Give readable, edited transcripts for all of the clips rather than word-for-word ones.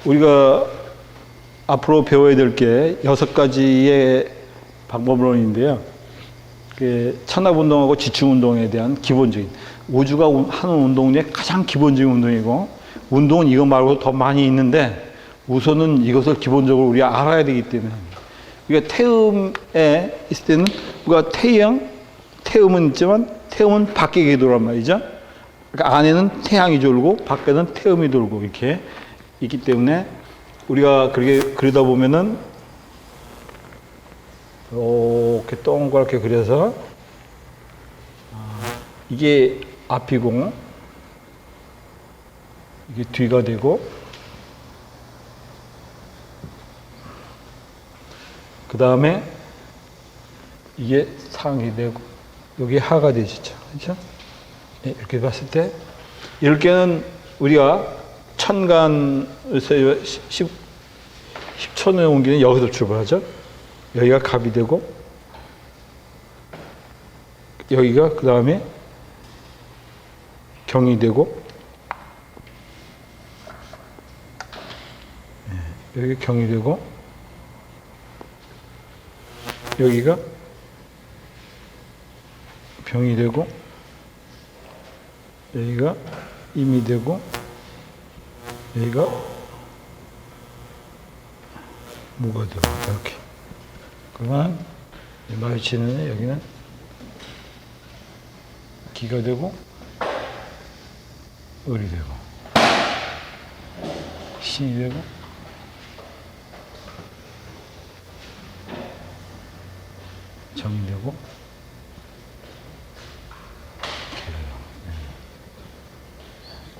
우리가 앞으로 배워야 될 게 6가지의 방법론인데요. 천압운동하고 지충운동에 대한 기본적인, 우주가 하는 운동 중에 가장 기본적인 운동이고, 운동은 이거 말고 더 많이 있는데 우선은 이것을 기본적으로 우리가 알아야 되기 때문에, 우리가 태음에 있을 때는 우리가 태음은 있지만 태음은 밖에 돌란 말이죠. 그러니까 안에는 태양이 돌고 밖에는 태음이 돌고 이렇게 있기 때문에 우리가 그러다 보면은 이렇게 동그랗게 그려서 이게 앞이고 이게 뒤가 되고, 그 다음에 이게 상이 되고 여기 하가 되시죠. 그렇죠? 이렇게 봤을 때 이렇게는 우리가 천간을 10천에 옮기는 여기서 출발하죠. 여기가 갑이 되고 여기가 그 다음에 경이 되고 여기 경이 되고 여기가 병이 되고 여기가 임이 되고 여기가 무가 되고 이렇게. 그러면 마주치는 여기는 기가 되고 을이 되고 신이 되고 정이 되고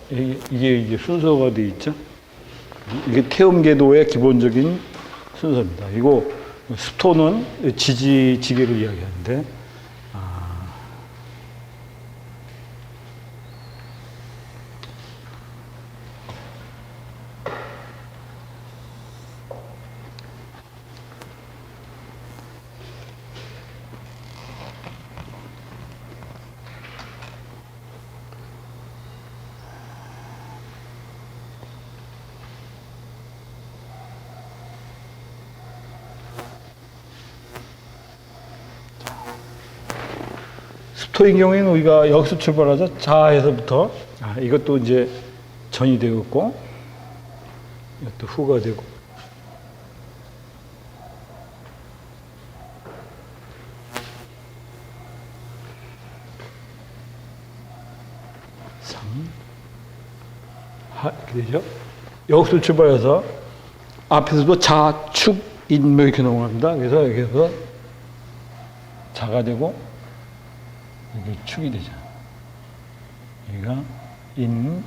이게 이제 순서가 되어 있죠. 이게 태음계도의 기본적인 순서입니다. 이거 스토는 지지지계를 이야기하는데, 스토인 경우에는 우리가 여기서 출발하죠. 자에서부터. 이것도 이제 전이 되었고, 이것도 후가 되고, 상, 하, 이렇게 되죠. 여기서 출발해서 앞에서도 자, 축, 인, 이렇게 넘어갑니다. 그래서 여기서 자가 되고, 이게 축이 되죠. 여기가 인,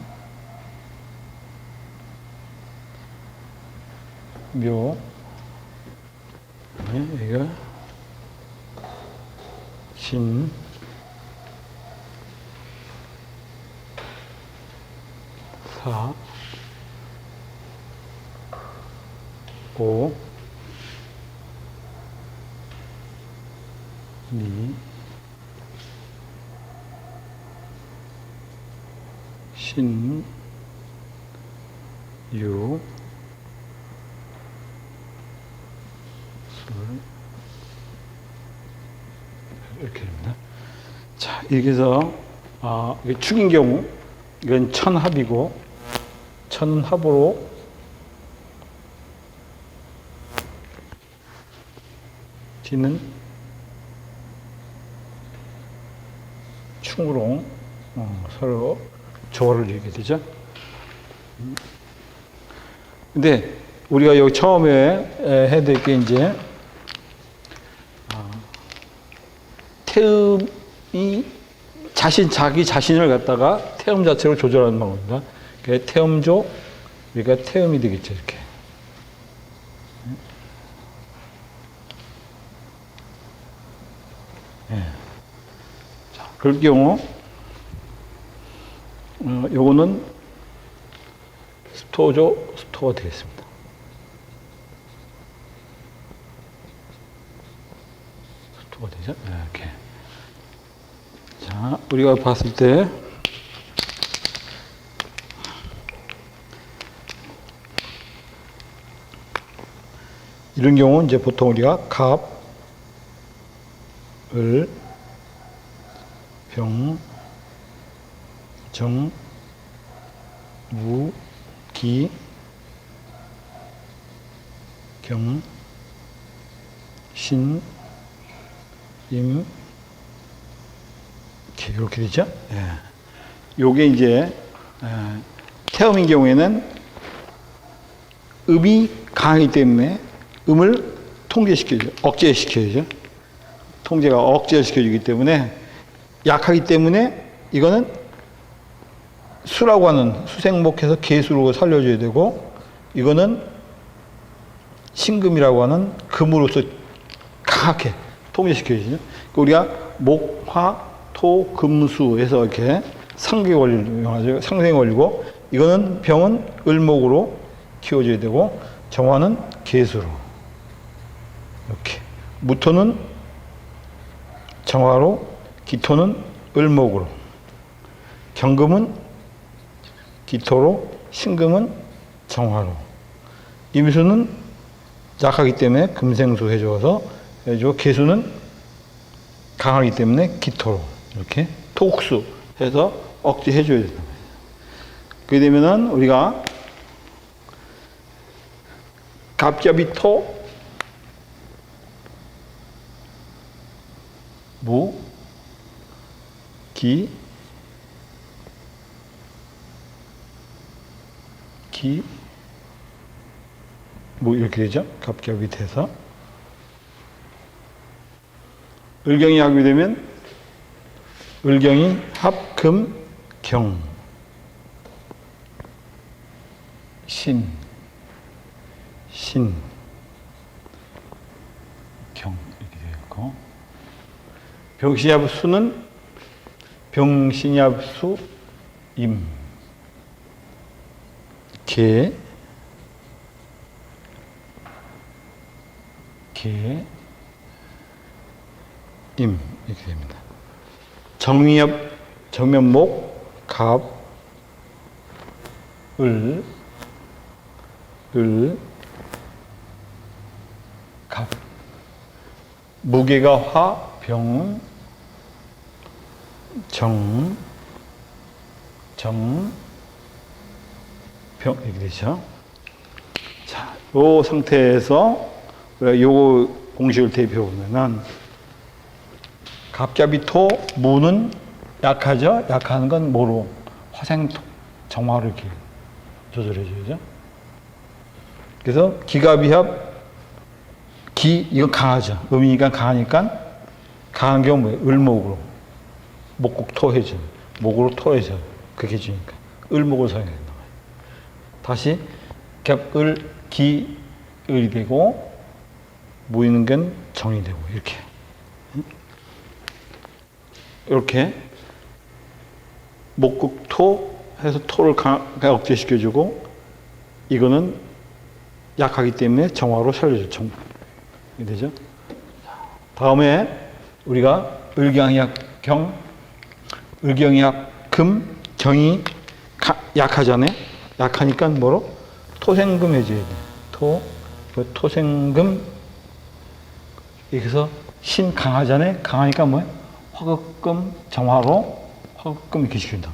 묘, 여기가 신, 사, 오, 미, 신, 유, 술, 이렇게 됩니다. 자, 이렇게 해서 이게 축인 경우 이건 천합이고, 천합으로 지는 충으로 서로 조화를 이루게 되죠. 근데 우리가 여기 처음에 해야 될 게 이제 태음이 자기 자신을 갖다가 태음 자체로 조절하는 방법입니다. 그게 태음조, 그러니까 태음이 되겠죠, 이렇게. 자, 그럴 경우 요거는 스토가 되겠습니다. 스토가 되죠? 이렇게. 자, 우리가 봤을 때 이런 경우는 이제 보통 우리가 갑, 을, 병, 정, 무, 기, 경, 신, 임, 이렇게 되죠. 예. 요게 이제 태음인 경우에는 음이 강하기 때문에 음을 통제시켜줘, 억제시켜야죠. 통제가 억제시켜주기 때문에 약하기 때문에 이거는 수라고 하는 수생목해서 개수로 살려줘야 되고, 이거는 신금이라고 하는 금으로서 강하게 통제시켜야죠. 우리가 목, 화, 토, 금수 해서 이렇게 상계 원리를 이용하죠. 상생의 원리고, 이거는 병은 을목으로 키워줘야 되고, 정화는 개수로. 이렇게. 무토는 정화로, 기토는 을목으로, 경금은 기토로, 신금은 정화로, 임수는 약하기 때문에 금생수 해줘서 해주고, 개수는 강하기 때문에 기토로, 이렇게 토국수 해서 억제해줘야 된다. 그렇게 되면은 우리가 갑자비토, 무, 기, 무 이렇게 되죠. 갑자비토에서 을경이 하게 되면 을경이 합, 금, 경, 신, 경 이렇게 되고, 병신합수는 병신합수, 임, 개, 임 이렇게 됩니다. 정미합, 정면목, 갑, 을, 갑. 무게가 화, 병, 병 이렇게 되죠. 자, 요 상태에서 우리가 요 공식을 대입해 보면은 갑자비토, 무는 약하죠. 약한 건 뭐로? 화생 정화로 이렇게 조절해 줘야죠. 그래서 기갑이합, 이건 강하죠. 음이니까 강하니까, 강한 경우 뭐예요? 을목으로. 목국 토해져. 목으로 토해져. 그렇게 해주니까. 을목을 사용해야 된다. 다시, 겹을, 을이 되고, 무이는 건 정이 되고, 이렇게. 이렇게. 목국 토 해서 토를 억제시켜주고, 이거는 약하기 때문에 정화로 살려줘. 이렇게 되죠. 다음에 우리가 을경이합 경, 을경이합 금, 경이 약하잖아요. 약하니까 뭐로? 토생금 해줘야 돼. 토생금. 여기서 신 강하잖아요. 강하니까 뭐예요? 화극금, 정화로 화극금 이렇게 시킨다.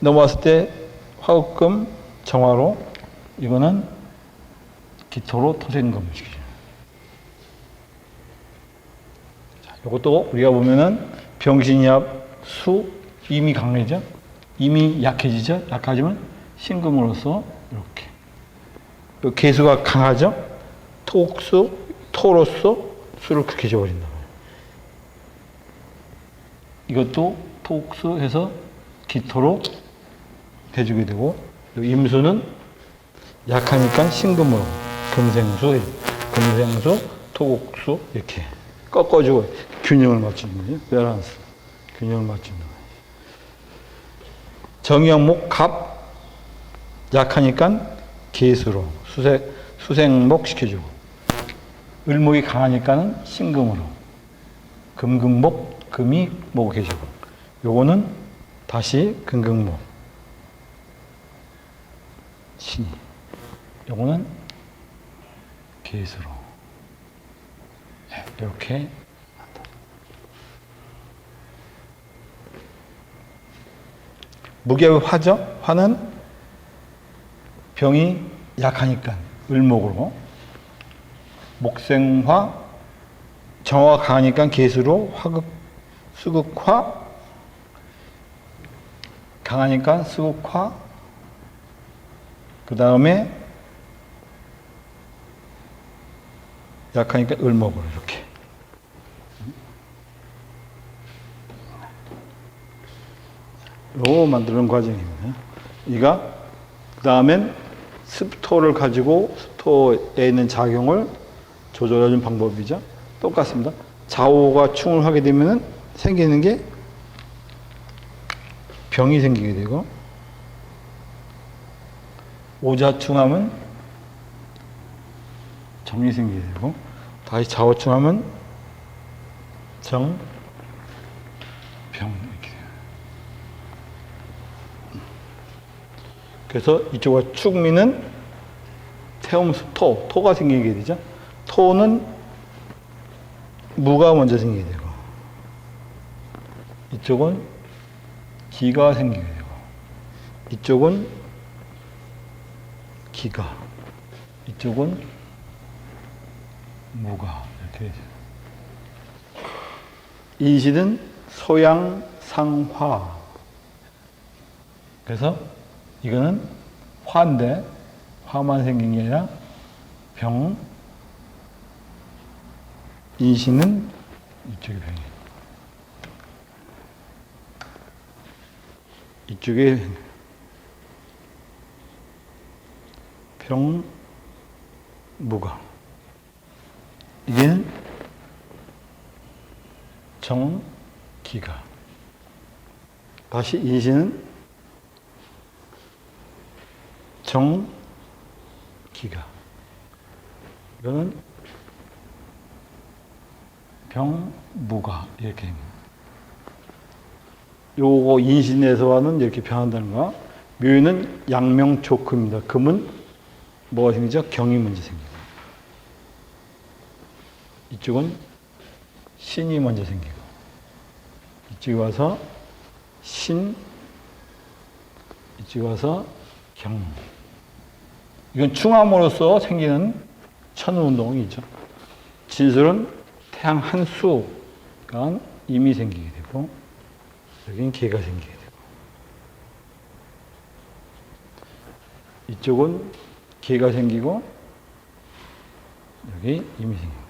넘어왔을 때 화극금, 정화로, 이거는 기토로 토생금 시키죠. 이것도 우리가 보면은 병신이합 수, 임이 강해져. 임이 약해지죠. 약해지면 신금으로서 이렇게. 개수가 강하죠. 토수, 토로서 수를 그렇게 줘버린다. 이것도 토수 해서 기토로 해주게 되고, 임수는 약하니까 신금으로 금생수, 토국수 이렇게 꺾어주고 균형을 맞추는 거죠. 밸런스. 균형을 맞추는 거예요. 정형목 갑, 약하니까 개수로 수생목 시켜주고, 을목이 강하니까는 신금으로, 금극목, 금이 목 해주고, 요거는 다시 금극목, 신. 요거는 개수로. 이렇게. 무게의 화죠? 화는 병이 약하니까 을목으로. 목생화, 정화가 강하니까 개수로. 화극, 수극화, 강하니까 수극화. 그 다음에 약하니까 을목으로 이렇게. 요 만드는 과정입니다. 이가 그 다음엔 습토를 가지고 습토에 있는 작용을 조절해주는 방법이죠. 똑같습니다. 좌우가 충을 하게 되면 생기는 게 병이 생기게 되고, 오자충하면 정이 생기게 되고, 다시 좌우충하면 정, 병 이렇게 돼요. 그래서 이쪽과 축미는 태음수토, 토가 생기게 되죠. 토는 무가 먼저 생기게 되고, 이쪽은 기가 생기게 되고, 이쪽은 기가, 이쪽은 무가 이렇게 되죠. 인신은 소양상화. 그래서 이거는 화인데 화만 생긴 게 아니라 병, 인신은 이쪽에 병이, 이쪽에 병, 무가. 이게 정, 기가. 다시 인신은 정, 기가. 이거는 병, 무가 이렇게. 요거 인신에서와는 이렇게 변한다는 거. 묘는 양명초금입니다. 금은 뭐가 생기죠? 경이 먼저 생기고. 이쪽은 신이 먼저 생기고. 이쪽에 와서 신, 이쪽에 와서 경. 이건 충암으로서 생기는 천운동이죠. 진술은 태양 한 수가 임이 생기게 되고, 여기는 개가 생기게 되고, 이쪽은 개가 생기고, 여기 임이 생기고.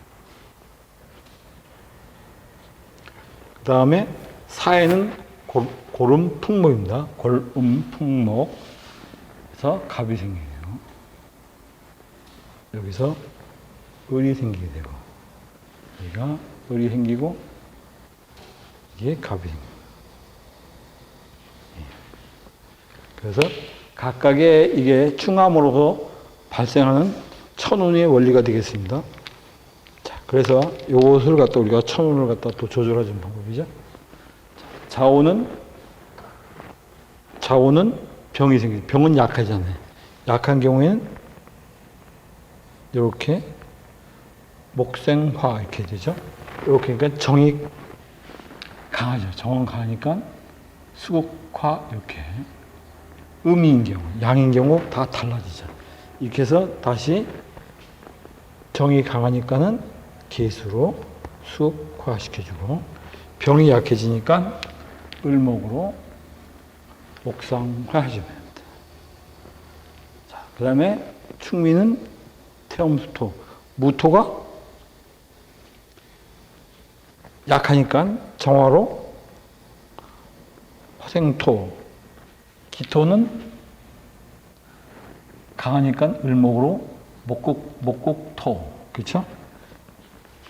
그 다음에 사에는 고름풍목입니다. 고름풍목. 그래서 갑이 생기게 되고, 여기서 을이 생기게 되고, 여기가 을이 생기고, 이게 갑이 생깁니다. 그래서 각각의 이게 충암으로서 발생하는 천운의 원리가 되겠습니다. 자, 그래서 이것을 갖다 우리가 천운을 갖다 또 조절해주는 방법이죠. 좌우는 병이 생기죠. 병은 약하잖아요. 약한 경우에는 이렇게 목생화 이렇게 되죠. 이렇게 그러니까 정이 강하죠. 정은 강하니까 수국화 이렇게. 음인 경우, 양인 경우 다 달라지죠. 이렇게 해서 다시 정이 강하니까는 개수로 수국화 시켜주고, 병이 약해지니까 을목으로 목상화 해주면 됩니다. 자, 그 다음에 충미는 태음수토. 무토가 약하니까 정화로 화생토. 기토는 강하니까 을목으로 목국토. 그렇죠?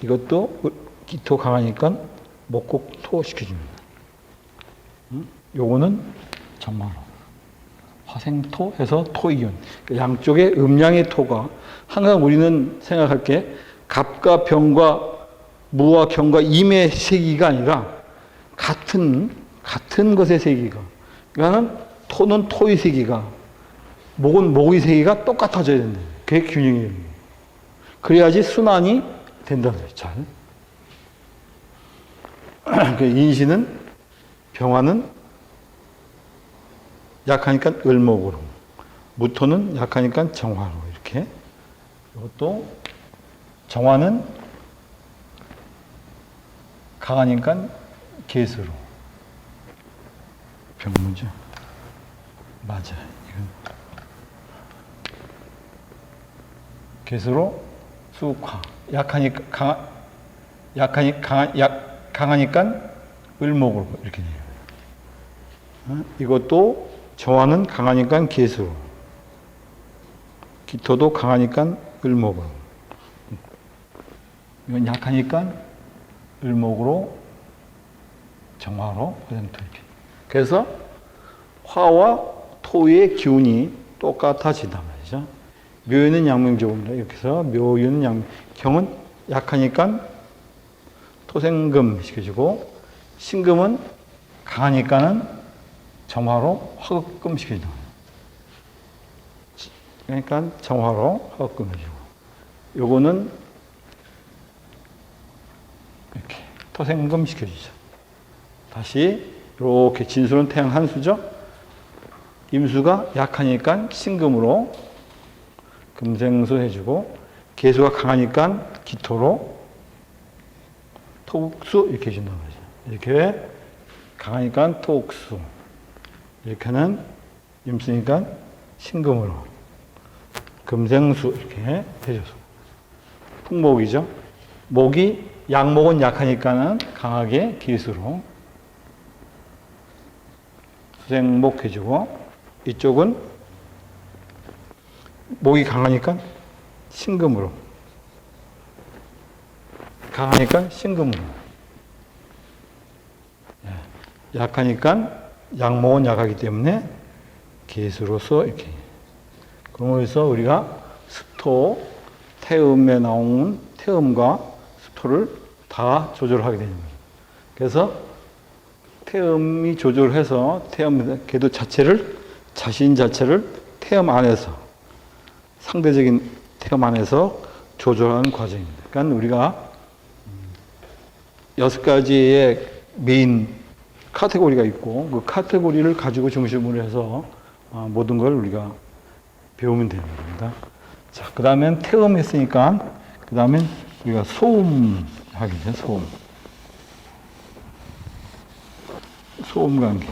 이것도 기토 강하니까 목국토 시켜줍니다. 요거는 정말로 화생토 해서 토이온. 양쪽에 음양의 토가, 항상 우리는 생각할 게 갑과 병과 무와 경과 임의 세기가 아니라 같은 것의 세기가. 그러니까는 토는 토의 세기가, 목은 목의 세기가 똑같아져야 된다. 그게 균형이에요. 그래야지 순환이 된다는 거예요. 잘. 그 인신은 병화는 약하니까 을목으로, 무토는 약하니까 정화로 이렇게. 이것도 정화는 강하니까 계수로. 병무죠. 맞아. 이건 계수로 수uk화. 강하니까 을목으로 이렇게 돼요. 이것도 정화는 강하니까 계수로. 기토도 강하니까 을목으로. 이건 약하니까 을목으로 정화로 이렇게. 그래서 화와 토의 기운이 똑같아진단 말이죠. 묘유는 양명조금이다. 이렇게 해서 묘유는 양명. 경은 약하니까 토생금 시켜주고, 신금은 강하니까는 정화로 화극금 시켜준다. 그러니까 정화로 화극금 해주고, 요거는 이렇게 토생금 시켜주죠. 다시 이렇게 진수는 태양 한수죠. 임수가 약하니까 신금으로 금생수 해주고, 계수가 강하니까 기토로 토국수 이렇게 해준단 말이죠. 이렇게 강하니까 토국수, 이렇게는 임수니까 신금으로 금생수 이렇게 해줘서 풍목이죠. 목이 양목은 약하니까는 강하게 계수로 수생목 해주고, 이쪽은 목이 강하니까 신금으로, 강하니까 신금으로, 약하니까 양목은 약하기 때문에 계수로서 이렇게. 그러면서 우리가 습토, 태음에 나오는 태음과 습토를 다 조절하게 되는 거예요. 그래서 태음이 조절해서 태음 궤도 자체를, 자신 자체를 태음 안에서, 상대적인 태음 안에서 조절하는 과정입니다. 그러니까 우리가 6가지의 메인 카테고리가 있고, 그 카테고리를 가지고 중심으로 해서 모든 걸 우리가 배우면 되는 겁니다. 자, 그 다음엔 태음 했으니까, 그 다음엔 우리가 소음 하겠죠, 소음. 소음 관계.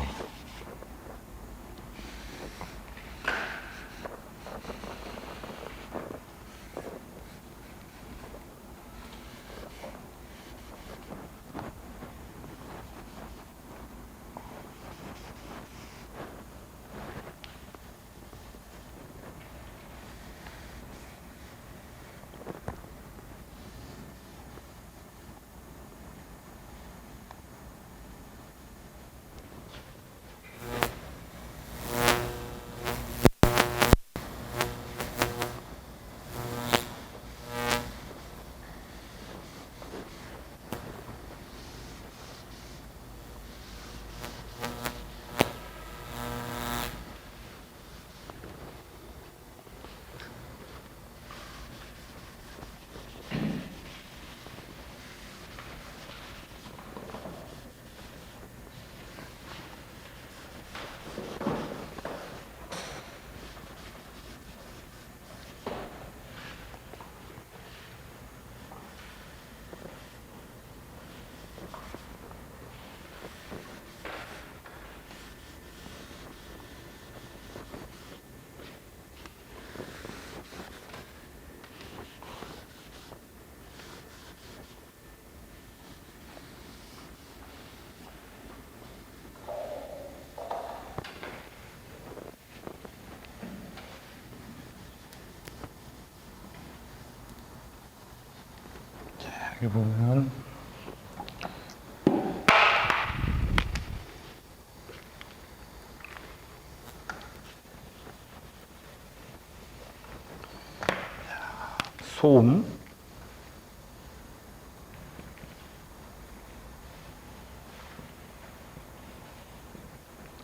여기 보면 소음,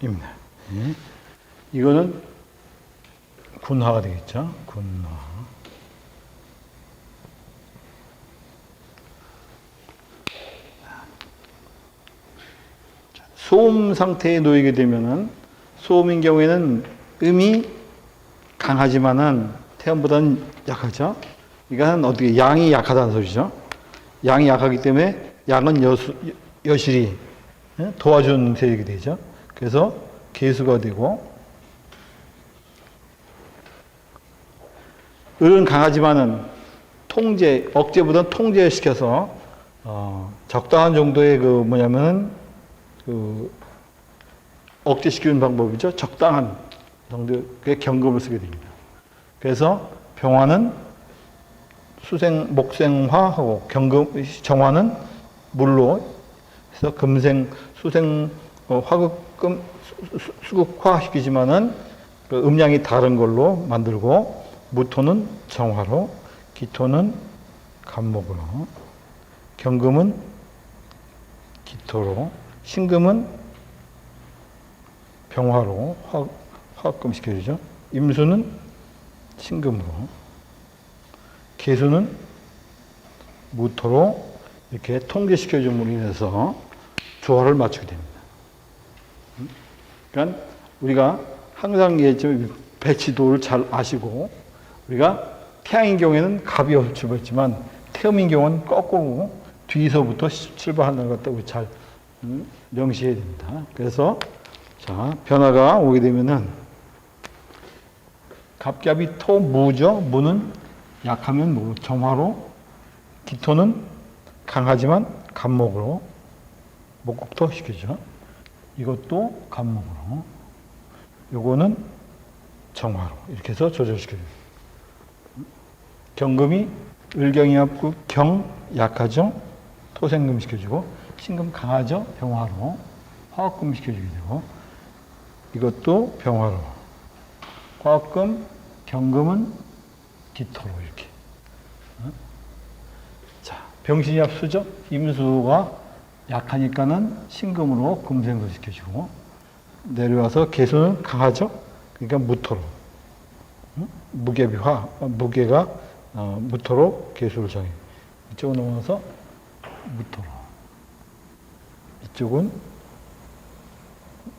입니다. 예. 이거는 군화가 되겠죠. 군화. 소음 상태에 놓이게 되면은 소음인 경우에는 음이 강하지만은 태음보다는 약하죠. 이거는 어떻게 양이 약하다는 소리죠. 양이 약하기 때문에 양은 여실히 도와주는 세력이 되죠. 그래서 계수가 되고 을은 강하지만은 억제보다는 통제시켜서 적당한 정도의 억제시키는 방법이죠. 적당한 정도의 경금을 쓰게 됩니다. 그래서 병화는 목생화하고 정화는 물로 해서 금생, 수생, 화극금, 수극화 시키지만은 그 음량이 다른 걸로 만들고 무토는 정화로, 기토는 간목으로, 경금은 기토로, 신금은 병화로 화학금 시켜주죠. 임수는 신금으로, 계수는 무토로 이렇게 통제시켜줌으로 인해서 조화를 맞추게 됩니다. 그러니까 우리가 항상 배치도를 잘 아시고 우리가 태양인 경우에는 갑이 출발했지만 태음인 경우는 거꾸로 뒤에서부터 출발하는 것 같다고 잘 명시해야 됩니다. 그래서 자 변화가 오게 되면은 갑갑이 토 무죠. 무는 약하면 정화로, 기토는 강하지만 간목으로 목국토 시키죠. 이것도 간목으로, 요거는 정화로 이렇게 해서 조절시켜요. 경금이 을경이 없고 경 약하죠. 토생금 시켜주고 신금 강하죠. 병화로 화학금 시켜주게 되고 이것도 병화로 화학금 경금은 기토로 이렇게. 자 병신이합 수죠. 임수가 약하니까는 신금으로 금생도 시켜주고 내려와서 계수는 강하죠. 그러니까 무토로 무게가 무토로 계수를 정해. 이쪽으로 넘어가서 무토로. 이쪽은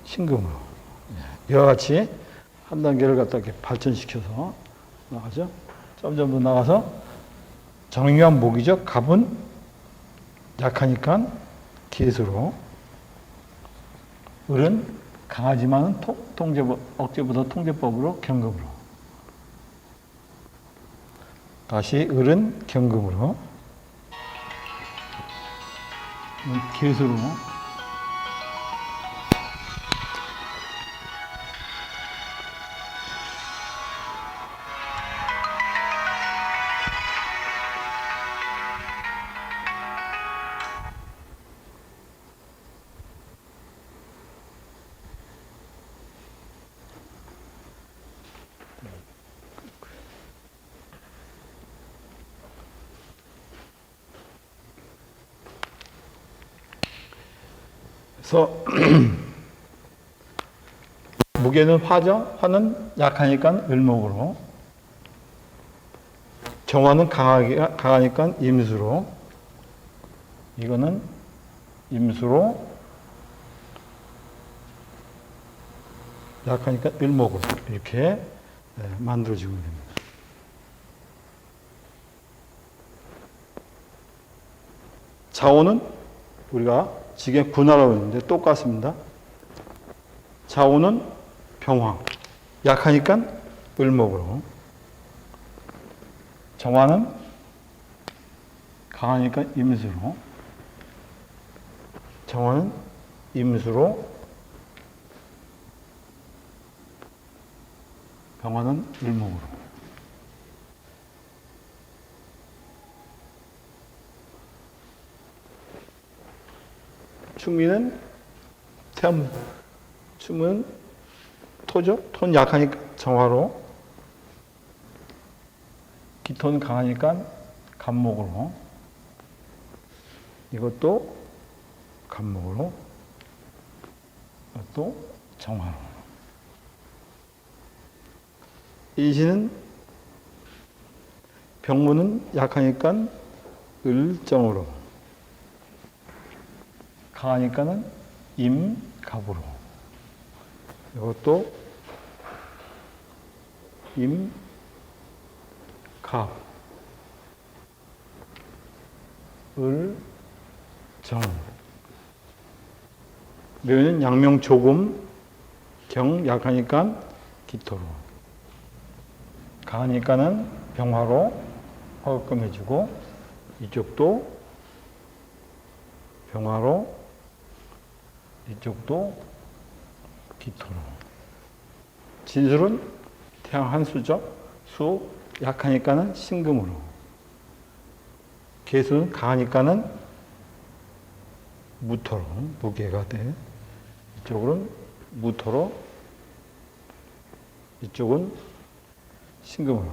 신금으로. 이와 같이 한 단계를 갖다 이렇게 발전시켜서 나가죠. 점점 더 나가서 정유한 목이죠. 갑은 약하니까 계수로. 을은 강하지만은 억제보다 통제법으로 경금으로. 다시 을은 경금으로. 계수로. 그래서 무게는 화죠. 화는 약하니까 을목으로. 정화는 강하니까 임수로. 이거는 임수로. 약하니까 을목으로. 이렇게 만들어지고 됩니다. 자오는 우리가 지금 분화라고 했는데 똑같습니다. 자오는 병화. 약하니까 을목으로. 정화는 강하니까 임수로. 정화는 임수로. 병화는 을목으로. 충미는 충은 토죠. 토는 약하니까 정화로. 기토는 강하니까 간목으로. 이것도 간목으로. 이것도 정화로. 이신은 병무는 약하니까 을정으로. 강하니까는 임, 갑으로. 이것도 임, 갑, 을, 정. 묘는 양명 조금, 경 약하니까 기토로. 강하니까는 병화로 화급금해주고, 이쪽도 병화로, 이쪽도 기토로. 진술은 태양 한 수죠. 수 약하니까는 신금으로. 계수는 강하니까는 무토로, 무게가 돼. 이쪽은 무토로, 이쪽은 신금으로.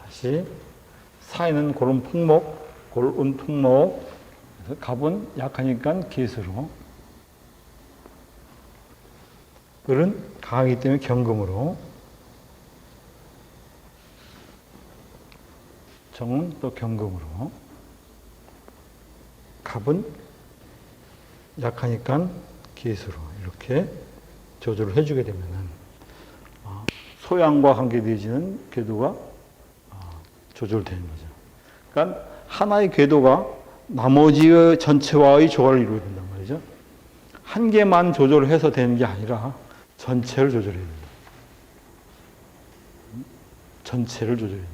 다시 사이는 고른 풍목, 고른 풍목. 그래서 갑은 약하니까 계수로. 을은 강하기 때문에 경금으로. 정은 또 경금으로. 갑은 약하니까 계수로. 이렇게 조절을 해주게 되면은 소양과 관계되어지는 궤도가 조절되는 거죠. 그러니까 하나의 궤도가 나머지의 전체와의 조화를 이루어야 된단 말이죠. 한 개만 조절을 해서 되는 게 아니라 전체를 조절해야 됩니다. 전체를 조절해야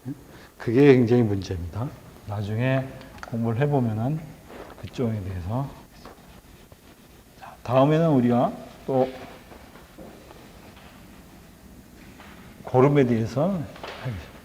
됩니다. 그게 굉장히 문제입니다. 나중에 공부를 해보면은 그쪽에 대해서. 자, 다음에는 우리가 또 고름에 대해서 하겠습니다.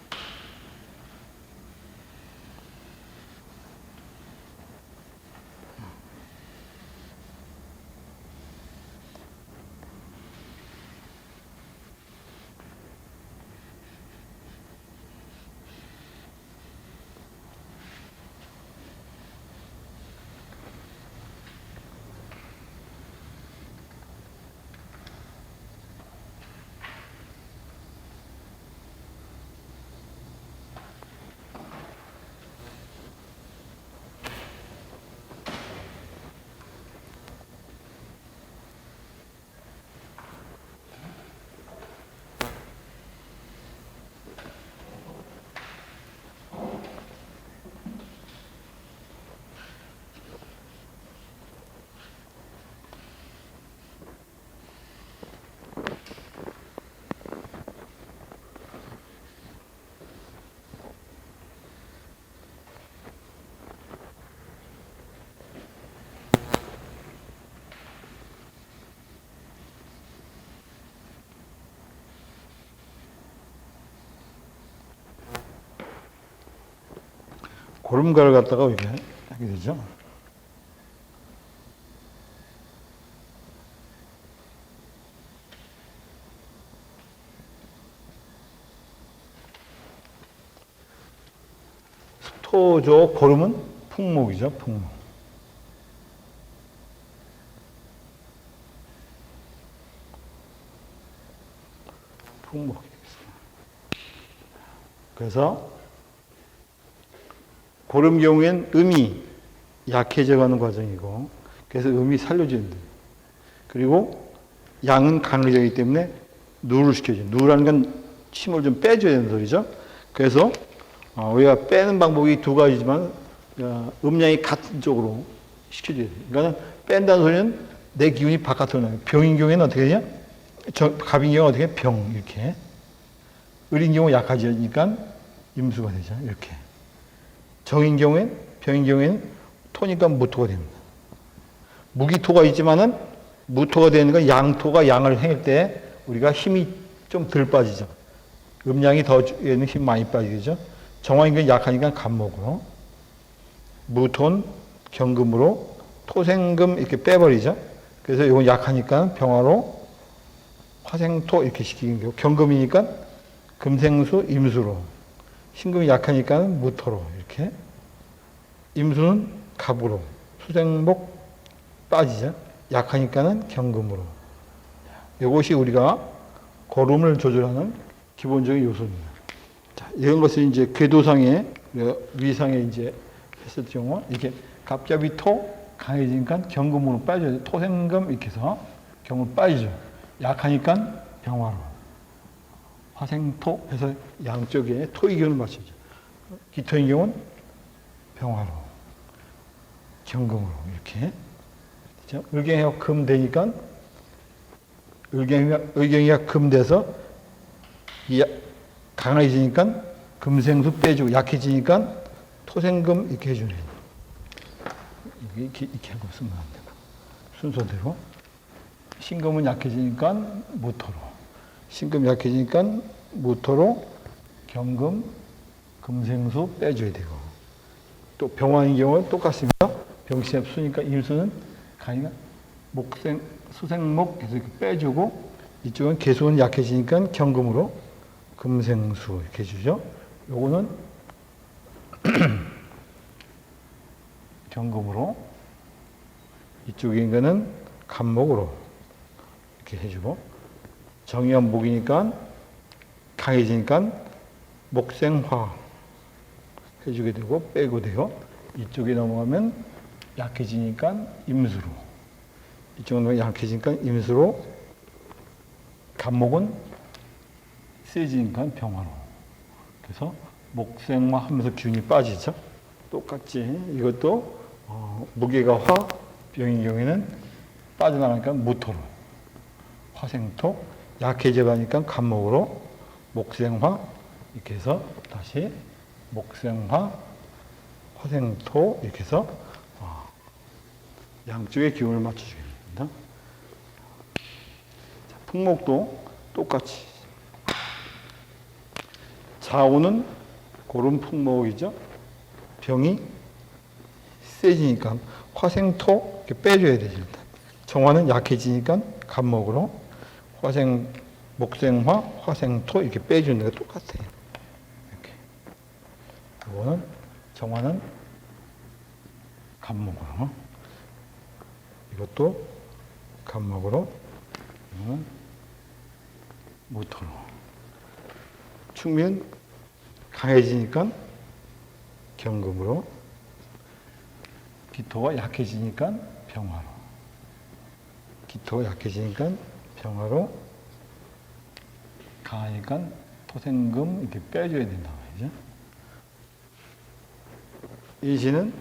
고름가를 갖다가 이렇게 하게 되죠. 토조 고름은 풍목이죠. 풍목. 풍목이겠습니다. 그래서 고름 경우엔 음이 약해져가는 과정이고, 그래서 음이 살려줘야 돼요. 그리고 양은 강해지기 때문에 누를 시켜줘요. 누라는 건 힘을 좀 빼줘야 되는 소리죠. 그래서 우리가 빼는 방법이 두 가지지만 음량이 같은 쪽으로 시켜줘야 돼요. 그러니까 뺀다는 소리는 내 기운이 바깥으로 나요. 병인 경우에는 어떻게 되냐? 갑인 경우는 어떻게 해? 병 이렇게. 을인 경우 약해지니까 임수가 되죠. 이렇게. 정인 경우엔, 병인 경우에는 토니까 무토가 됩니다. 무기토가 있지만은 무토가 되는 건 양토가 양을 행할 때 우리가 힘이 좀 덜 빠지죠. 음양이 더 얘는 힘 많이 빠지죠. 정화인 건 약하니까 간목으로. 무토는 경금으로 토생금 이렇게 빼버리죠. 그래서 이건 약하니까 병화로 화생토 이렇게 시키는 거고, 경금이니까 금생수 임수로. 신금이 약하니까 무토로 이렇게. 임수는 갑으로. 수생목 빠지죠. 약하니까는 경금으로. 이것이 우리가 고름을 조절하는 기본적인 요소입니다. 자, 이런 것을 이제 궤도상에, 위상에 이제 했을 경우, 이렇게 갑잡이토, 강해지니까 경금으로 빠져요. 토생금 이렇게 해서 경금으로 빠지죠. 약하니까 병화로. 화생토 해서 양쪽에 토의 기운을 맞추죠. 기토인 경우는 병화로. 경금으로 이렇게. 그렇죠? 을경이가 금 되니까 의경이가 금 돼서 강해지니까 금생수 빼주고 약해지니까 토생금 이렇게 해주네. 이렇게 하고 쓰면 안 되고. 순서대로. 신금은 약해지니까 무토로. 신금 약해지니까 무토로 경금, 금생수 빼줘야 되고. 또 병화인 경우는 똑같습니다. 병신의 수니까 임수는 가니까 목생, 수생목 해서 이렇게 빼주고 이쪽은 개수는 약해지니까 경금으로 금생수 이렇게 해주죠. 요거는 경금으로 이쪽인 거는 간목으로 이렇게 해주고 정의한 목이니까 강해지니까 목생화 해주게 되고 빼고 돼요. 이쪽에 넘어가면 약해지니까 임수로 이쪽은 약해지니까 임수로 간목은 세지니까 병화로 그래서 목생화 하면서 기운이 빠지죠. 똑같이 이것도 무게가 화, 병인 경우에는 빠져나가니까 무토로 화생토, 약해져 가니까 간목으로 목생화 이렇게 해서 다시 목생화, 화생토 이렇게 해서 양쪽의 기운을 맞춰주게 됩니다. 풍목도 똑같이 자오는 고른 풍목이죠. 병이 세지니까 화생토 이렇게 빼줘야 되죠. 정화는 약해지니까 간목으로 목생화, 화생토 이렇게 빼주는 게 똑같아요. 이렇게. 이거는 정화는 간목으로. 이것도 간목으로. 이거는 무토로. 축면 강해지니까 경금으로. 기토가 약해지니까 병화로. 기토가 약해지니까 병화로. 강하니까 토생금 이렇게 빼줘야 된다 말이죠. 이시는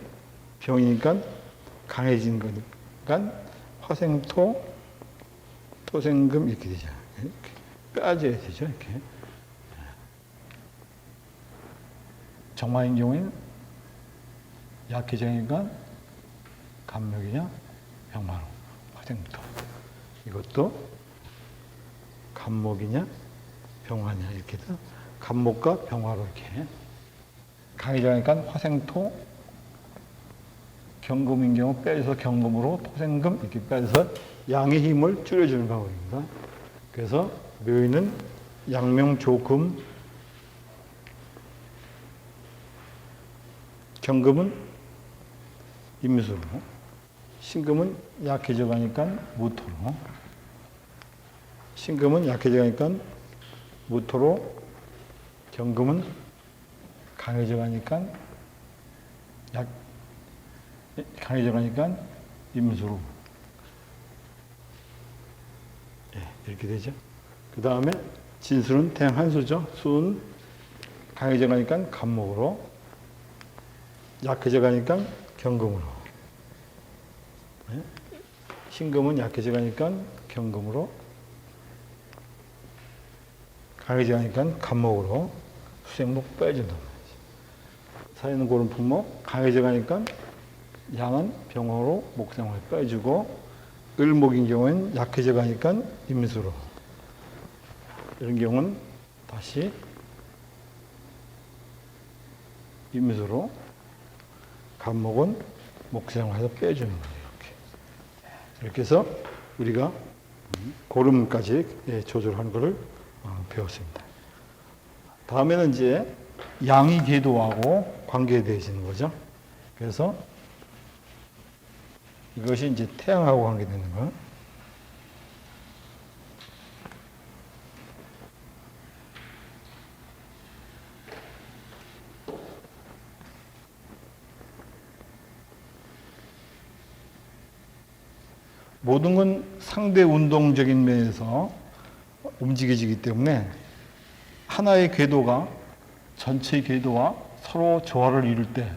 병이니까 강해진 거니까 화생토, 토생금 이렇게 되죠. 이렇게 빼줘야 되죠. 이렇게. 정화인 경우에는 약해지니까 간목이냐 병화로 화생토. 이것도 간목이냐 병화냐 이렇게 해서 간목과 병화로 이렇게 강해지니까 화생토 경금인 경우 빼서 경금으로 토생금 이렇게 빼서 양의 힘을 줄여주는 방법입니다. 그래서 묘인은 양명조금 경금은 임수로 신금은 약해져 가니까 무토로 신금은 약해져 가니까 무토로 경금은 강해져 가니까 강해져 가니까 임수로 이렇게 되죠. 그 다음에 진수는 태양한수죠. 수는 강해져 가니까 간목으로 약해져 가니까 경금으로 신금은 약해져 가니까 경금으로 강해져 가니까 간목으로 수생목 빼준단 말이죠. 사이는 고른 품목 강해져 가니까 양은 병화로 목생을 빼주고 을목인 경우에는 약해져 가니까 임수로 이런 경우는 다시 임수로 간목은 목생을 해서 빼주는 거예요. 이렇게 해서 우리가 고름까지 조절하는 것을 배웠습니다. 다음에는 이제 양이 계도하고 관계되어지는 거죠. 그래서 이것이 이제 태양하고 관계되는 거. 모든 건 상대 운동적인 면에서 움직여지기 때문에 하나의 궤도가 전체의 궤도와 서로 조화를 이룰 때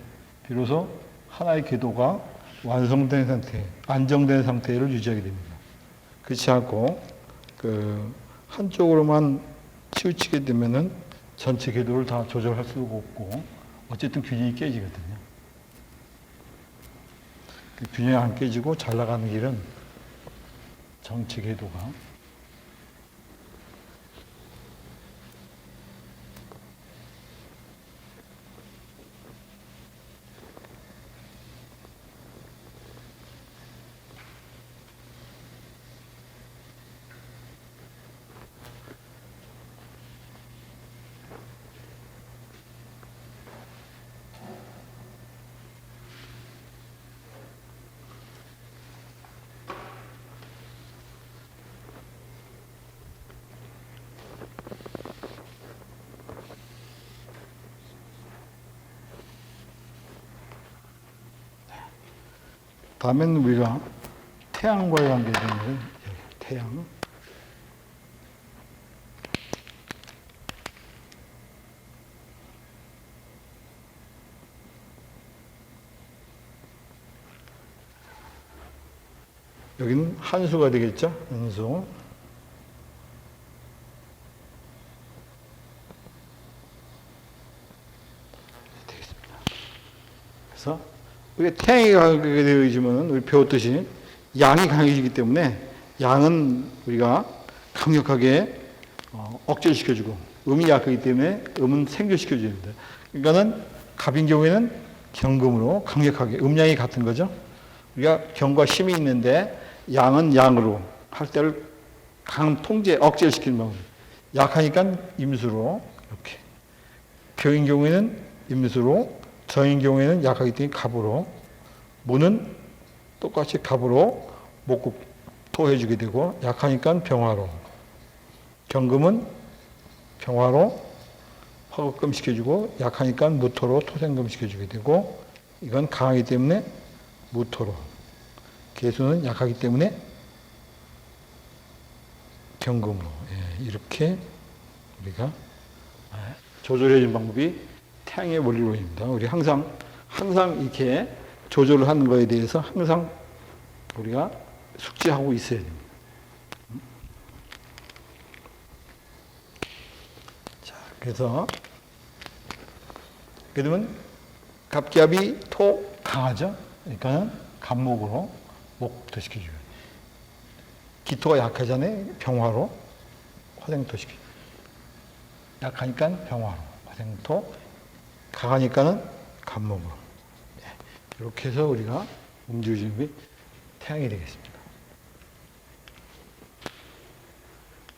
비로소 하나의 궤도가 완성된 상태, 안정된 상태를 유지하게 됩니다. 그렇지 않고 한쪽으로만 치우치게 되면은 전체 궤도를 다 조절할 수가 없고 어쨌든 균형이 깨지거든요. 그 균형이 안 깨지고 잘 나가는 길은 전체 궤도가 다음에는 우리가 태양과의 관계를 태양. 여기는 한수가 되겠죠? 한수. 되겠습니다. 그래서 우리가 태양이 강하게 되어지면 우리 배웠듯이 양이 강해지기 때문에 양은 우리가 강력하게 억제시켜주고 음이 약하기 때문에 음은 생겨시켜줘야 됩니다. 그러니까는 갑인 경우에는 경금으로 강력하게 음양이 같은 거죠. 우리가 경과 심이 있는데 양은 양으로 할 때를 강 통제 억제를 시키는 방법. 약하니까 임수로 이렇게 병인 경우에는 임수로 정인 경우에는 약하기 때문에 갑으로 무는 똑같이 갑으로 목국토해주게 되고 약하니까 병화로 경금은 병화로 화급금 시켜주고 약하니까 무토로 토생금 시켜주게 되고 이건 강하기 때문에 무토로 개수는 약하기 때문에 경금으로 이렇게 우리가 조절해 준 방법이 태양의 원리론입니다. 우리 항상 이렇게 조절을 하는 거에 대해서 항상 우리가 숙지하고 있어야 됩니다. 자, 그러면 갑기압이 토 강하죠? 그러니까 갑목으로 목토 시켜줘요. 기토가 약하잖아요. 병화로 화생토 시켜줘요. 약하니까 병화로 화생토, 강하니까는 갑목으로. 이렇게 해서 우리가 움직여주는 게 태양이 되겠습니다.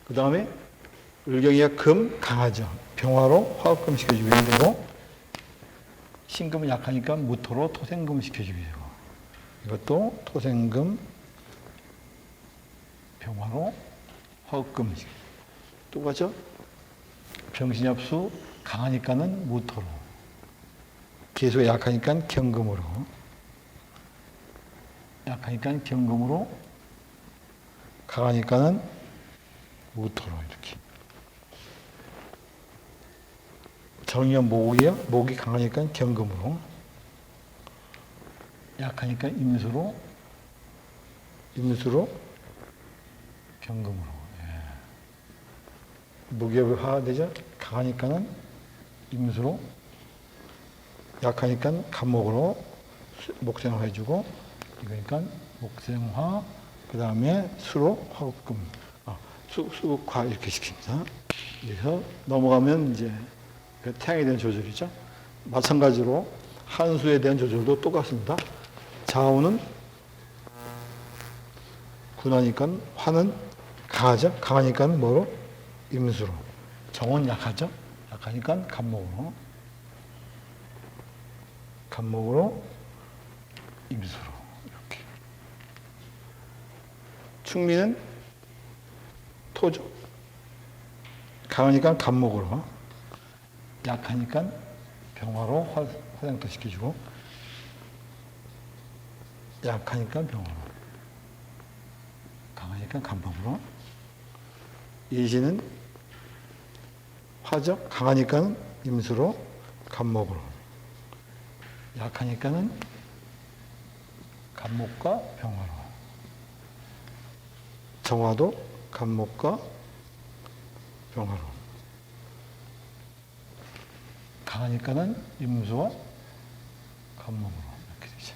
그 다음에 을경이가 금 강하죠. 병화로 화합금 시켜주면 되고 신금은 약하니까 무토로 토생금 시켜주게 되고 이것도 토생금 병화로 화합금 시켜주고 똑같죠? 병신합수 강하니까는 무토로 개수가 약하니까 경금으로 강하니까는 무토로 이렇게 정이면 목이요. 목이 강하니까 경금으로 약하니까 임수로 경금으로 목이 화되죠. 강하니까는 임수로 약하니까 갑목으로 목생화 해주고 이거니까 목생화 그 다음에 수로 화급금 수극화 이렇게 시킵니다. 그래서 넘어가면 이제 태양에 대한 조절이죠. 마찬가지로 한수에 대한 조절도 똑같습니다. 좌우는 군하니까 화는 강하죠. 강하니까 뭐로? 임수로. 정은 약하죠. 약하니까 갑목으로 임수로 이렇게. 충미는 토죠. 강하니까 갑목으로, 약하니까 병화로 화생토 시켜주고, 약하니까 병화로. 약하니까 간목으로. 예시는 화죠. 강하니까는 임수로 간목으로. 약하니까는 간목과 병화로. 정화도 간목과 병화로. 강하니까는 임수와 간목으로. 이렇게 되죠.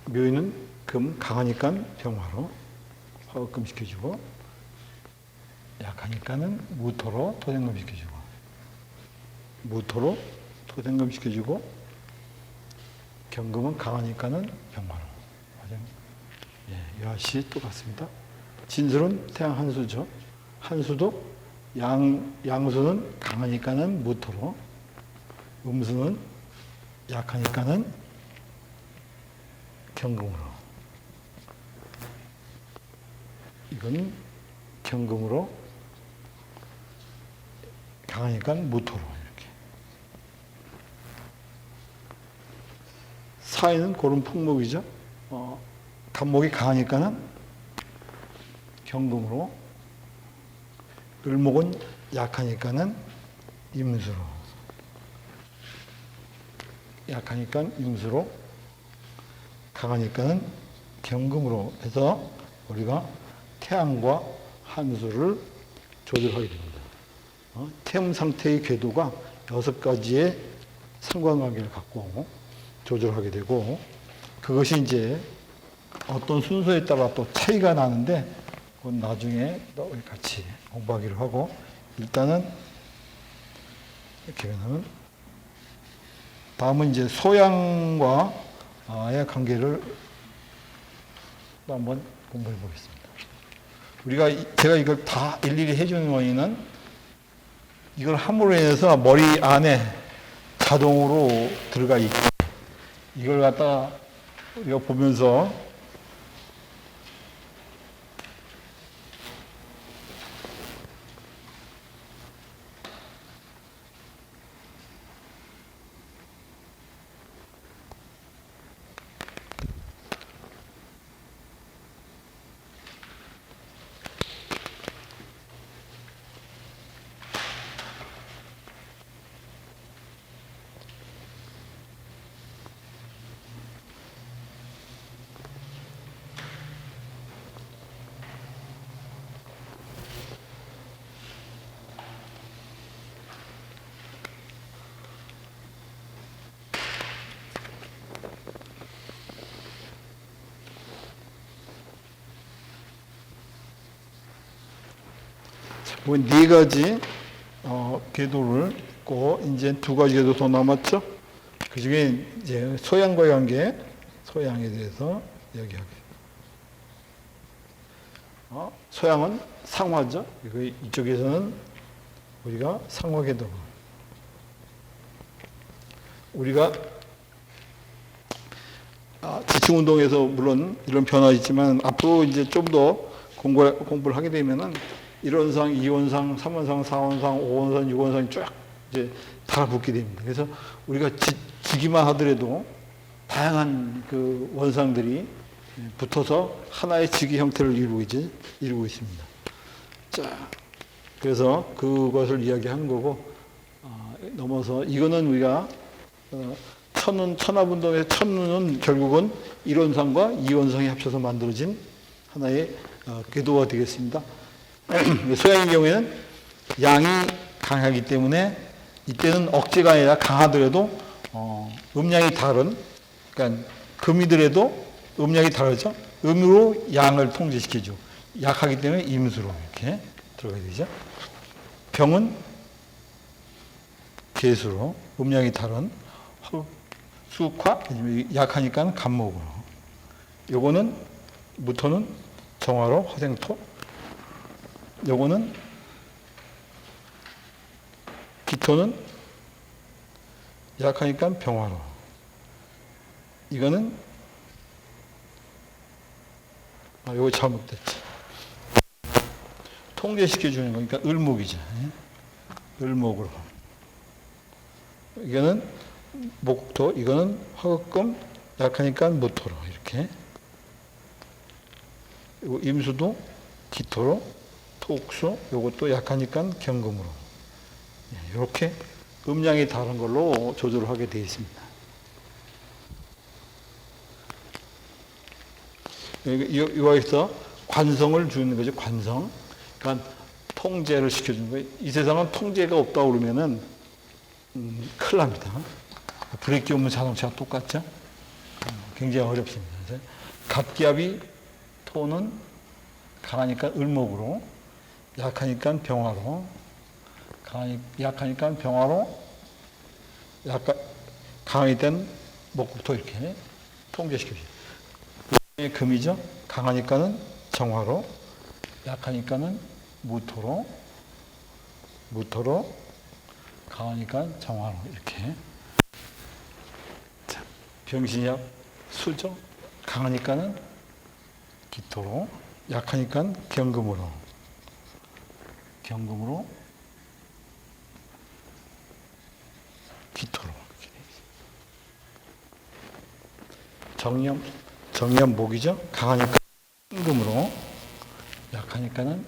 묘인은 금, 강하니까 병화로 화급금 시켜주고, 약하니까는 무토로 토생금 시켜주고, 무토로 토생금 시켜주고, 경금은 강하니까는 병화로. 예, 여하시 똑같습니다. 진술은 태양 한수죠. 한수도 양수는 강하니까는 무토로, 음수는 약하니까는 경금으로. 이건 경금으로, 강하니까 무토로 이렇게. 사인은 고른 풍목이죠. 간목이 강하니까는 경금으로, 을목은 약하니까는 임수로. 약하니까 임수로, 강하니까는 경금으로 해서 우리가 태양과 한수를 조절하게 됩니다. 태음 상태의 궤도가 6가지의 상관관계를 갖고 조절하게 되고, 그것이 이제 어떤 순서에 따라 또 차이가 나는데, 그건 나중에 같이 공부하기로 하고, 일단은 이렇게 하면, 다음은 이제 소양과의 관계를 또 한번 공부해 보겠습니다. 제가 이걸 다 일일이 해주는 원인은, 이걸 함으로 인해서 머리 안에 자동으로 들어가 있고, 이걸 갖다가 우리가 보면서 뭐 4가지 궤도를 있고, 이제 2가지 궤도 더 남았죠. 그 중에 이제 소양과의 관계, 소양에 대해서 이야기하게. 소양은 상화죠. 이쪽에서는 우리가 상화 궤도. 우리가 지층운동에서 물론 이런 변화 있지만, 앞으로 이제 좀 더 공부를 하게 되면은 1원상, 2원상, 3원상, 4원상, 5원상, 6원상이 쫙 이제 달라붙게 됩니다. 그래서 우리가 지기만 하더라도 다양한 그 원상들이 붙어서 하나의 지기 형태를 이루고 있습니다. 자, 그래서 그것을 이야기하는 거고, 넘어서 이거는 우리가 천합운동의 천운은 결국은 1원상과 2원상이 합쳐서 만들어진 하나의 궤도가 되겠습니다. 소양의 경우에는 양이 강하기 때문에 이때는 억제가 아니라 강하더라도 음양이 다른, 그러니까 금이더라도 음양이 다르죠. 음으로 양을 통제시켜줘. 약하기 때문에 임수로 이렇게 들어가야 되죠. 병은 개수로, 음양이 다른 수화, 약하니까 간목으로. 요거는 무토는 정화로 화생토. 요거는 기토는 약하니까 병화로. 이거는 요거 잘못됐지. 통제시켜주는 거니까 을목이죠. 을목으로. 이거는 목토, 이거는 화극금, 약하니까 무토로 이렇게. 그리고 임수도 기토로, 토옥수 요것도 약하니까 경금으로. 이렇게 음량이 다른 걸로 조절을 하게 되어 있습니다. 여기서 관성을 주는 거죠. 관성. 그러니까 통제를 시켜주는 거예요. 이 세상은 통제가 없다고 그러면은 큰일 납니다. 브레이크 없는 자동차가 똑같죠? 굉장히 어렵습니다. 갑기압이 토는 강하니까 을목으로, 약하니까 병화로, 약하니까 병화로, 강하게 된 목국토 이렇게 통제시켜줘요. 금이죠. 강하니까는 정화로, 약하니까는 무토로, 강하니까 정화로 이렇게. 자, 병신약 수죠. 강하니까는 기토로, 약하니까 경금으로, 기토로. 정염 목이죠. 강하니까 신금으로, 약하니까는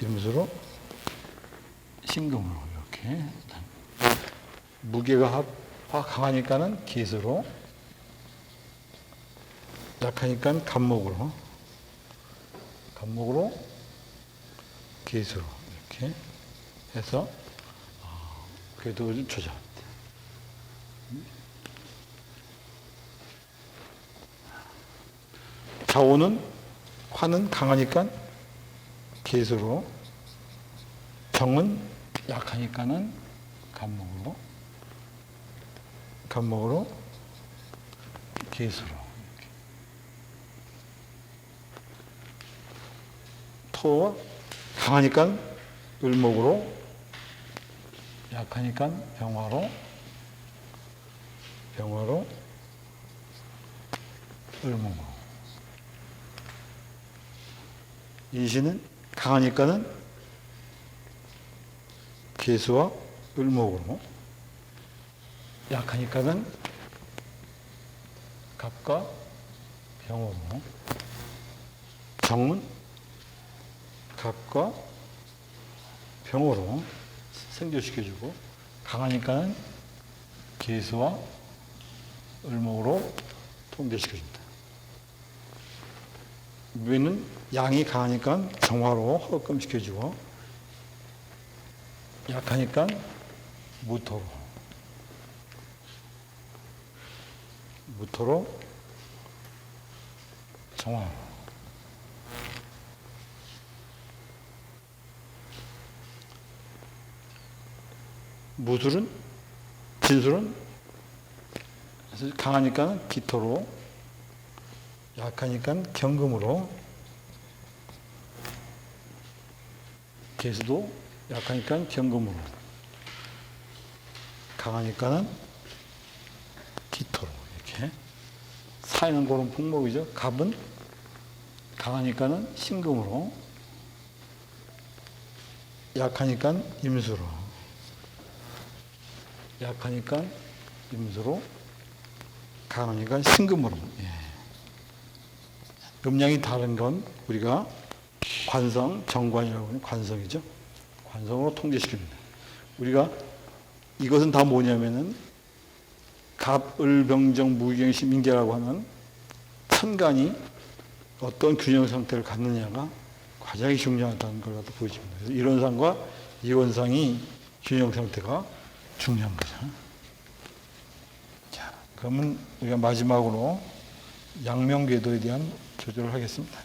임수로, 신금으로 이렇게. 무게가 강하니까는 기수로, 약하니까 간목으로, 기수로 이렇게 해서 궤도를 조절합니다. 화는 강하니까 기수로, 정은 약하니까는 간목으로, 기수로. 토 강하니까 을목으로, 약하니까 병화로, 을목으로. 인신은 강하니까는 계수와 을목으로, 약하니까는 갑과 병으로, 정은 갑과 병으로 생존시켜주고, 강하니까는 계수와 을목으로 통제시켜줍니다. 묘는 양이 강하니까 정화로 허금시켜주고, 약하니까 무토로 정화로. 진술은 강하니까 기토로, 약하니까 경금으로, 계수도 약하니까 경금으로, 강하니까는 기토로 이렇게. 사인은 그런 풍목이죠. 갑은 강하니까는 신금으로, 약하니까 임수로, 강하니까 신금으로. 음량이 다른 건 우리가 관성, 정관이라고 하는 관성이죠. 관성으로 통제시킵니다. 우리가 이것은 다 뭐냐면은 갑, 을, 병정, 무기경신, 민계라고 하는 천간이 어떤 균형 상태를 갖느냐가 가장 중요하다는 걸 갖다 보여줍니다. 그래서 이론상과 이원상이 균형 상태가 중요한 거죠. 자, 그러면 우리가 마지막으로 양명궤도에 대한 조절을 하겠습니다.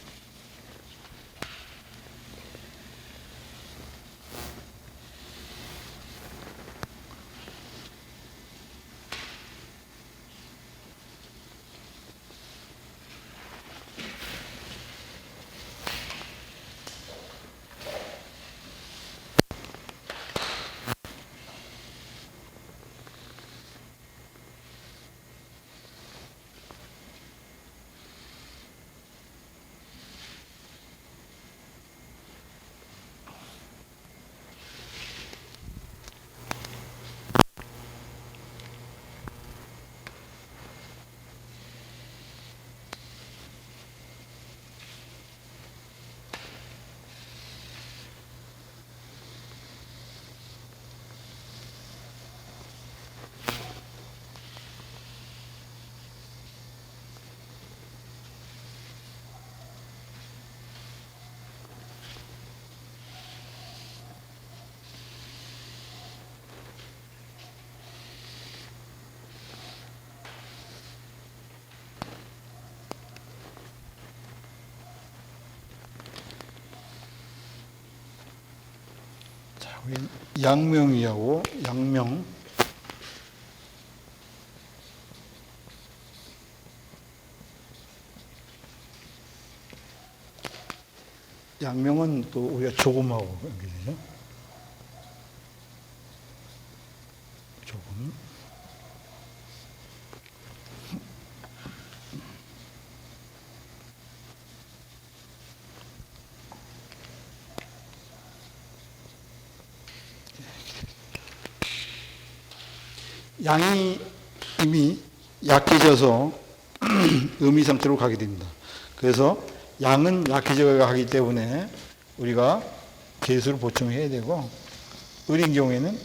우리 양명이하고 양명. 양명은 또 우리가 조금하고 연결되죠. 조금. 양이 이미 약해져서 음이 상태로 가게 됩니다. 그래서 양은 약해져 가기 때문에 우리가 개수를 보충해야 되고, 을인 경우에는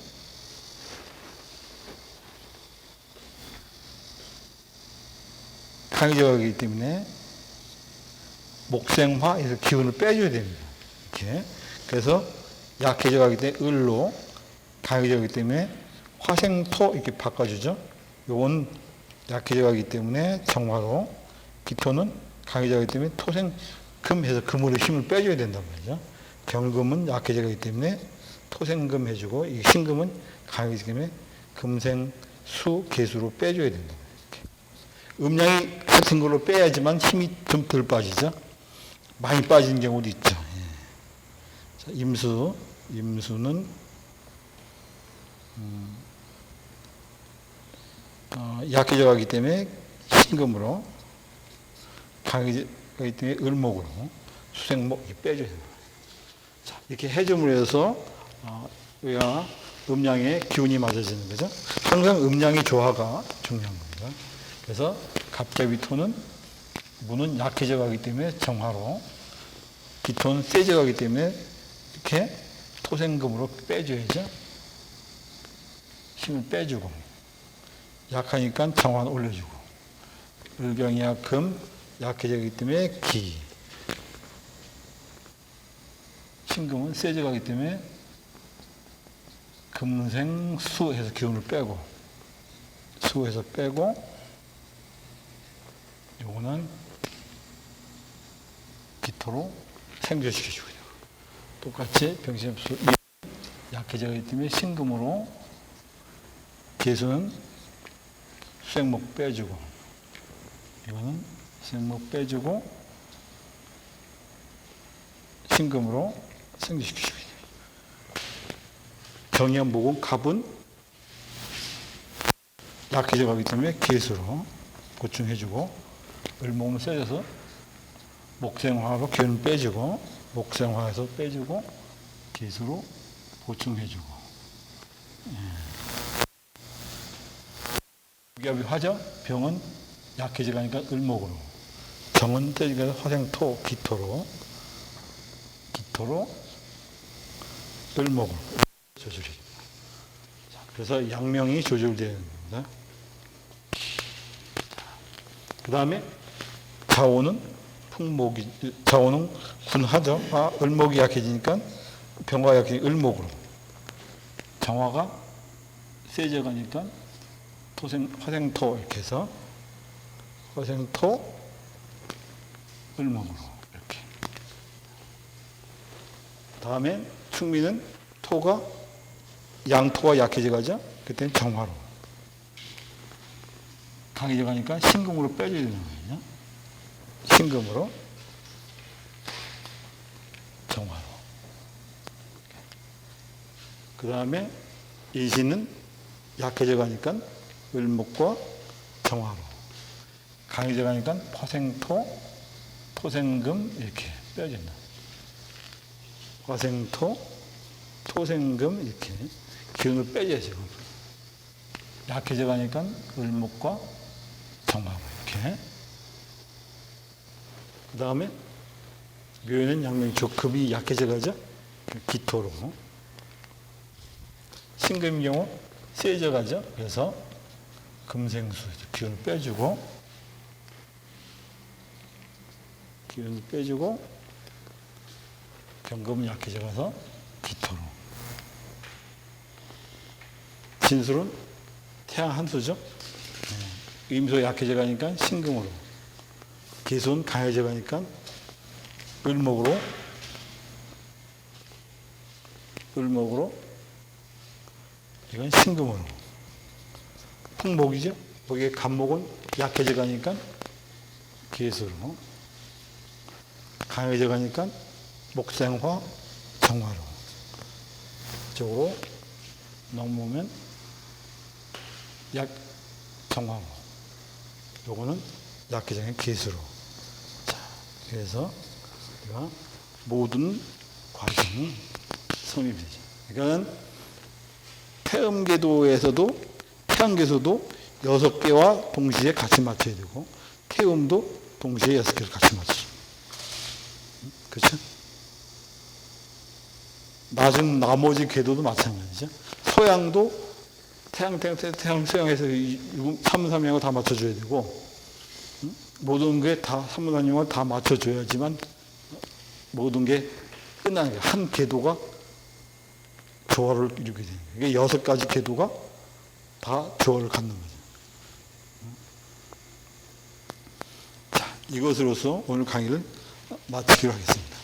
강해져 가기 때문에 목생화에서 기운을 빼줘야 됩니다. 이렇게. 그래서 약해져 가기 때문에 을로, 강해져 가기 때문에 화생토 이렇게 바꿔주죠. 요건 약해져 가기 때문에 정화로, 기토는 강해져 가기 때문에 토생금 해서 금으로 힘을 빼줘야 된단 말이죠. 경금은 약해져 가기 때문에 토생금 해주고, 이 신금은 강해지기 때문에 금생수 개수로 빼줘야 된다. 음량이 같은 걸로 빼야지만 힘이 좀 덜 빠지죠. 많이 빠지는 경우도 있죠. 자, 임수는 약해져 가기 때문에 신금으로, 강해져 가기 때문에 을목으로, 수생목 이렇게 빼줘야 됩니다. 자, 이렇게 해줌으로 해서 우리가 음양의 기운이 맞아지는 거죠. 항상 음양의 조화가 중요한 겁니다. 그래서 갑자비토는 무는 약해져 가기 때문에 정화로, 기토는 세져 가기 때문에 이렇게 토생금으로 빼줘야죠. 힘을 빼주고, 약하니까 정화는 올려주고, 을경이야 금, 약해져 가기 때문에 기, 신금은 세져 가기 때문에 금생수해서 기운을 빼고, 수해서 빼고, 요거는 기토로 생조시켜주고요. 똑같이 병신합수 약해져 가기 때문에 신금으로, 개수는 수생목 빼주고, 이거는 수생목 빼주고 신금으로 생조시켜주고요. 경의한목은 갑은 약해져 가기 때문에 개수로 보충해주고, 을목은 세져서 목생화로 기운을 빼주고, 목생화에서 빼주고 개수로 보충해주고. 무기압이 화죠. 병은 약해져 가니까 을목으로, 정은 세지가 화생토 기토로 을목으로 조절이. 그래서 양명이 조절되는 겁니다. 그 다음에 자오는 군하죠. 을목이 약해지니까 병화가 약해지니까 을목으로, 정화가 세져 가니까 화생토 이렇게 해서 화생토 을목으로 이렇게. 다음에 충미는 양토가 약해져 가죠. 그때는 정화로, 강해져 가니까 신금으로 빼줘야 되는 거예요. 신금으로, 정화로. 그 다음에 이신은 약해져 가니까 을목과 정화로, 강해져 가니까 화생토, 토생금 이렇게 빼준다. 화생토, 토생금 이렇게 기운을 빼줘야죠. 약해져 가니까 을목과 정화로 이렇게. 그 다음에 묘에는 양명이 조급이 약해져 가죠. 기토로. 신금의 경우 세져 가죠. 그래서 금생수 기운을 빼주고 경금은 약해져 가서 기토로. 진술은 태양 한수죠. 임수 약해져 가니까 신금으로, 기수는 강해져 가니까 을목으로 을목으로, 이건 신금으로. 풍목이죠. 거기에 간목은 약해져 가니까 계수로, 강해져 가니까 목생화, 정화로. 이쪽으로 넘으면 약, 정화로. 요거는 약해지는 계수로. 자, 그래서 우리가 모든 과정이 성립이 되죠. 그러니까 태음계도에서도, 태양계수도 6개와 동시에 같이 맞춰야 되고, 태음도 동시에 6개를 같이 맞추죠. 그렇죠? 나머지 궤도도 마찬가지죠. 소양도 태양, 소양에서 3분삼양을 다 맞춰줘야 되고, 모든 게 다 3분삼양을 다 맞춰줘야지만 모든 게 끝나는 거예요. 한 궤도가 조화를 이루게 되는 거예요. 이게 6가지 궤도가 다 조화를 갖는 거죠. 자, 이것으로서 오늘 강의를 마치기로 하겠습니다.